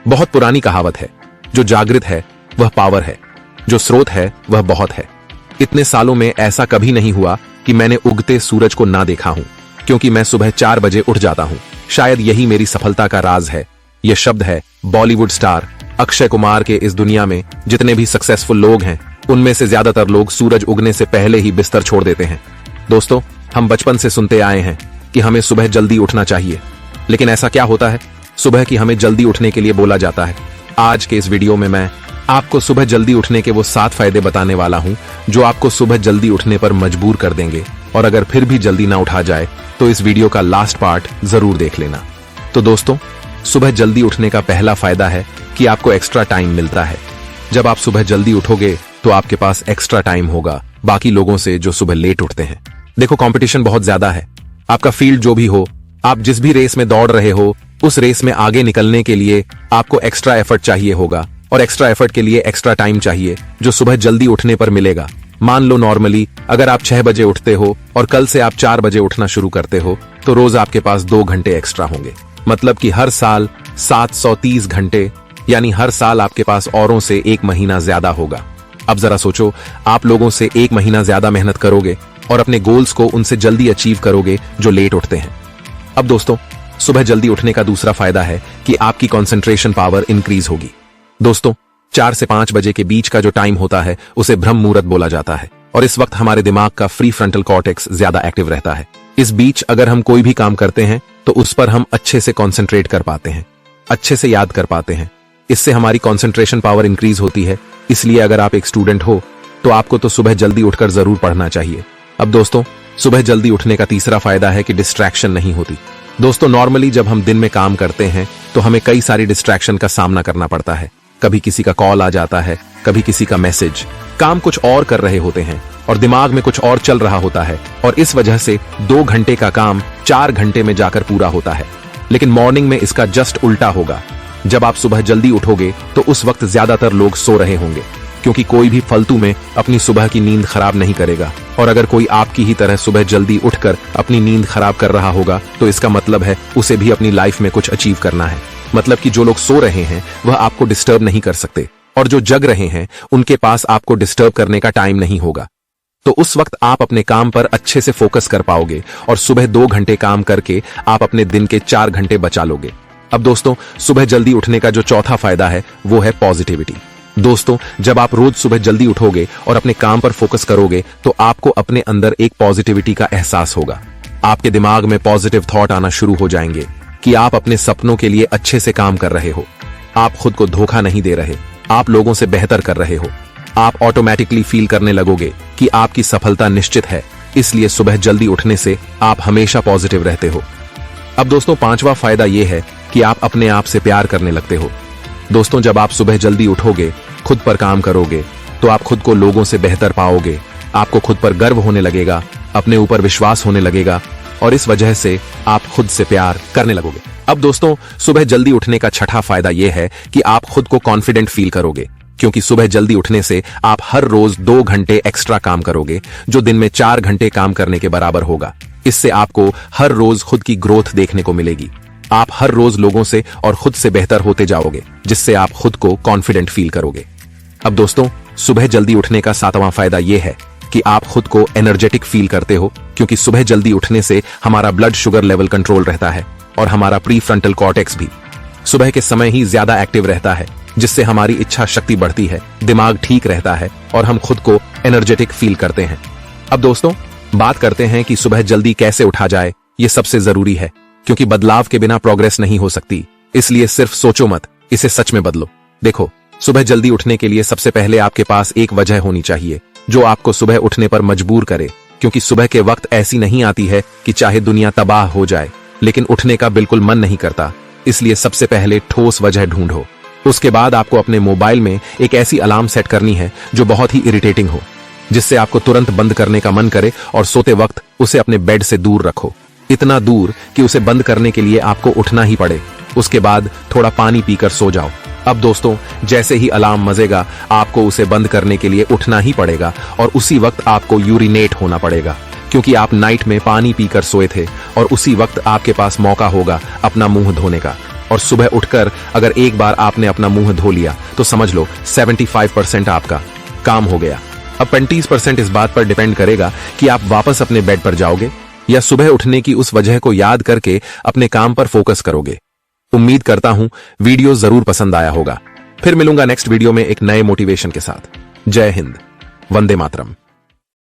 बहुत पुरानी कहावत है, जो जागृत है वह पावर है, जो स्रोत है वह बहुत है। इतने सालों में ऐसा कभी नहीं हुआ कि मैंने उगते सूरज को ना देखा हूं, क्योंकि मैं सुबह 4 बजे उठ जाता हूं। शायद यही मेरी सफलता का राज है। यह शब्द है बॉलीवुड स्टार अक्षय कुमार के। इस दुनिया में जितने भी सक्सेसफुल लोग हैं, उनमें से ज्यादातर लोग सूरज उगने से पहले ही बिस्तर छोड़ देते हैं। दोस्तों, हम बचपन से सुनते आए हैं कि हमें सुबह जल्दी उठना चाहिए, लेकिन ऐसा क्या होता है सुबह की हमें जल्दी उठने के लिए बोला जाता है? आज के इस वीडियो में मैं आपको सुबह जल्दी उठने के वो 7 फायदे बताने वाला हूं, जो आपको सुबह जल्दी उठने पर मजबूर कर देंगे। और अगर फिर भी जल्दी ना उठा जाए तो इस वीडियो का लास्ट पार्ट जरूर देख लेना। तो दोस्तों, सुबह जल्दी उठने का पहला फायदा है कि आपको एक्स्ट्रा टाइम मिलता है। जब आप सुबह जल्दी उठोगे तो आपके पास एक्स्ट्रा टाइम होगा बाकी लोगों से जो सुबह लेट उठते हैं। देखो, कंपटीशन बहुत ज्यादा है। आपका फील्ड जो भी हो, आप जिस भी रेस में दौड़ रहे हो, उस रेस में आगे निकलने के लिए आपको एक्स्ट्रा एफर्ट चाहिए होगा, और एक्स्ट्रा एफर्ट के लिए एक्स्ट्रा टाइम चाहिए, जो सुबह जल्दी उठने पर मिलेगा। मान लो नॉर्मली अगर आप 6 बजे उठते हो और कल से आप 4 बजे उठना शुरू करते हो, तो रोज आपके पास 2 घंटे एक्स्ट्रा होंगे। मतलब कि हर साल 730 घंटे, यानी हर साल आपके पास औरों से 1 महीना ज्यादा होगा। अब जरा सोचो, आप लोगों से 1 महीना ज्यादा मेहनत करोगे और अपने गोल्स को उनसे जल्दी अचीव करोगे जो लेट उठते हैं। अब दोस्तों, सुबह जल्दी उठने का दूसरा फायदा है कि आपकी कंसंट्रेशन पावर इंक्रीज होगी। दोस्तों, 4 से 5 बजे के बीच का जो टाइम होता है उसे ब्रह्म मुहूर्त बोला जाता है, और इस वक्त हमारे दिमाग का फ्री फ्रंटल कॉर्टेक्स ज्यादा एक्टिव रहता है। इस बीच अगर हम कोई भी काम करते हैं तो उस पर हम अच्छे से कॉन्सेंट्रेट कर पाते हैं, अच्छे से याद कर पाते हैं। इससे हमारी कॉन्सेंट्रेशन पावर इंक्रीज होती है। इसलिए अगर आप एक स्टूडेंट हो तो आपको तो सुबह जल्दी उठकर जरूर पढ़ना चाहिए। अब दोस्तों, सुबह जल्दी उठने का तीसरा फायदा है कि डिस्ट्रैक्शन नहीं होती। दोस्तों, नॉर्मली जब हम दिन में काम करते हैं तो हमें कई सारी डिस्ट्रैक्शन का सामना करना पड़ता है। कभी किसी का कॉल आ जाता है, कभी किसी का मैसेज, काम कुछ और कर रहे होते हैं और दिमाग में कुछ और चल रहा होता है, और इस वजह से 2 घंटे का काम 4 घंटे में जाकर पूरा होता है। लेकिन मॉर्निंग में इसका जस्ट उल्टा होगा। जब आप सुबह जल्दी उठोगे तो उस वक्त ज्यादातर लोग सो रहे होंगे, क्योंकि कोई भी फालतू में अपनी सुबह की नींद खराब नहीं करेगा। और अगर कोई आपकी ही तरह सुबह जल्दी उठकर अपनी नींद खराब कर रहा होगा तो इसका मतलब है उसे भी अपनी लाइफ में कुछ अचीव करना है। मतलब कि जो लोग सो रहे हैं वह आपको डिस्टर्ब नहीं कर सकते, और जो जग रहे हैं उनके पास आपको डिस्टर्ब करने का टाइम नहीं होगा। तो उस वक्त आप अपने काम पर अच्छे से फोकस कर पाओगे, और सुबह 2 घंटे काम करके आप अपने दिन के 4 घंटे बचा लोगे। अब दोस्तों, सुबह जल्दी उठने का जो चौथा फायदा है वो है पॉजिटिविटी। दोस्तों, जब आप रोज सुबह जल्दी उठोगे और अपने काम पर फोकस करोगे तो आपको अपने अंदर एक पॉजिटिविटी का एहसास होगा। आपके दिमाग में पॉजिटिव थॉट आना शुरू हो जाएंगे कि आप अपने सपनों के लिए अच्छे से काम कर रहे हो, आप खुद को धोखा नहीं दे रहे, आप लोगों से बेहतर कर रहे हो। आप ऑटोमेटिकली फील करने लगोगे कि आपकी सफलता निश्चित है। इसलिए सुबह जल्दी उठने से आप हमेशा पॉजिटिव रहते हो। अब दोस्तों, 5वां फायदा यह है कि आप अपने आप से प्यार करने लगते हो। दोस्तों, जब आप सुबह जल्दी उठोगे, खुद पर काम करोगे, तो आप खुद को लोगों से बेहतर पाओगे। आपको खुद पर गर्व होने लगेगा, अपने ऊपर विश्वास होने लगेगा, और इस वजह से आप खुद से प्यार करने लगोगे। अब दोस्तों, सुबह जल्दी उठने का छठा फायदा यह है कि आप खुद को कॉन्फिडेंट फील करोगे, क्योंकि सुबह जल्दी उठने से आप हर रोज 2 घंटे एक्स्ट्रा काम करोगे, जो दिन में 4 घंटे काम करने के बराबर होगा। इससे आपको हर रोज खुद की ग्रोथ देखने को मिलेगी। आप हर रोज लोगों से और खुद से बेहतर होते जाओगे, जिससे आप खुद को कॉन्फिडेंट फील करोगे। अब दोस्तों, सुबह जल्दी उठने का 7वां फायदा यह है कि आप खुद को एनर्जेटिक फील करते हो, क्योंकि सुबह जल्दी उठने से हमारा ब्लड शुगर लेवल कंट्रोल रहता है, और हमारा प्री फ्रंटल कॉर्टेक्स भी सुबह के समय ही ज्यादा एक्टिव रहता है, जिससे हमारी इच्छा शक्ति बढ़ती है, दिमाग ठीक रहता है, और हम खुद को एनर्जेटिक फील करते हैं। अब दोस्तों, बात करते हैं कि सुबह जल्दी कैसे उठा जाए। ये सबसे जरूरी है, क्योंकि बदलाव के बिना प्रोग्रेस नहीं हो सकती। इसलिए सिर्फ सोचो मत, इसे सच में बदलो। देखो, सुबह जल्दी उठने के लिए सबसे पहले आपके पास एक वजह होनी चाहिए जो आपको सुबह उठने पर मजबूर करे, क्योंकि सुबह के वक्त ऐसी नहीं आती है कि चाहे दुनिया तबाह हो जाए लेकिन उठने का बिल्कुल मन नहीं करता। इसलिए सबसे पहले ठोस वजह ढूंढो। उसके बाद आपको अपने मोबाइल में एक ऐसी अलार्म सेट करनी है जो बहुत ही इरिटेटिंग हो, जिससे आपको तुरंत बंद करने का मन करे, और सोते वक्त उसे अपने बेड से दूर रखो, इतना दूर कि उसे बंद करने के लिए आपको उठना ही पड़े। उसके बाद थोड़ा पानी पीकर सो जाओ। अब दोस्तों, जैसे ही अलार्म बजेगा आपको उसे बंद करने के लिए उठना ही पड़ेगा, और उसी वक्त आपको यूरिनेट होना पड़ेगा, क्योंकि आप नाइट में पानी पीकर सोए थे, और उसी वक्त आपके पास मौका होगा अपना मुंह धोने का। और सुबह उठकर अगर एक बार आपने अपना मुंह धो लिया तो समझ लो 75% आपका काम हो गया। अब 25% इस बात पर डिपेंड करेगा कि आप वापस अपने बेड पर जाओगे या सुबह उठने की उस वजह को याद करके अपने काम पर फोकस करोगे। उम्मीद करता हूं वीडियो जरूर पसंद आया होगा। फिर मिलूंगा नेक्स्ट वीडियो में एक नए मोटिवेशन के साथ। जय हिंद, वंदे मातरम।